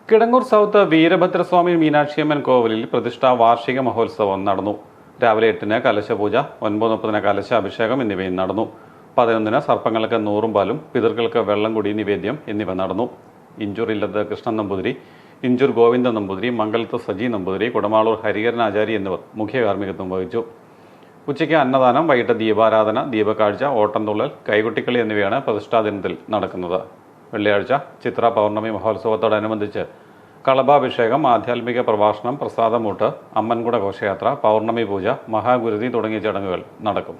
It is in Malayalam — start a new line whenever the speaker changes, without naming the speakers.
കിടങ്ങൂർ സൗത്ത് വീരഭദ്രസ്വാമി മീനാക്ഷിയമ്മൻ കോവിലിൽ പ്രതിഷ്ഠാ വാർഷിക മഹോത്സവം നടന്നു. രാവിലെ 8-ന് കലശപൂജ, 9:30-ന് കലശാഭിഷേകം എന്നിവയും നടന്നു. 11-ന് സർപ്പങ്ങൾക്ക് നൂറും പാലും, പിതൃക്കൾക്ക് വെള്ളംകുടി നിവേദ്യം എന്നിവ നടന്നു. ഇഞ്ചൂർ ഇല്ലത്ത് കൃഷ്ണൻ നമ്പൂതിരി, ഇഞ്ചൂർ ഗോവിന്ദൻ നമ്പൂതിരി, മംഗലത്ത് സജി നമ്പൂതിരി, കുടമാളൂർ ഹരിഹരൻ ആചാരി എന്നിവർ മുഖ്യ കാർമ്മികത്വം വഹിച്ചു. ഉച്ചയ്ക്ക് അന്നദാനം, വൈകിട്ട് ദീപാരാധന, ദീപക്കാഴ്ച, ഓട്ടംതുള്ളൽ, കൈകൊട്ടിക്കളി എന്നിവയാണ് പ്രതിഷ്ഠാ ദിനത്തിൽ നടക്കുന്നത്. വെള്ളിയാഴ്ച ചിത്ര പൗർണമി മഹോത്സവത്തോടനുബന്ധിച്ച് കളഭാഭിഷേകം, ആധ്യാത്മിക പ്രഭാഷണം, പ്രസാദമൂട്ട്, അമ്മൻകുട ഘോഷയാത്ര, പൗർണമി പൂജ, മഹാഗുരുതി തുടങ്ങിയ ചടങ്ങുകൾ നടക്കും.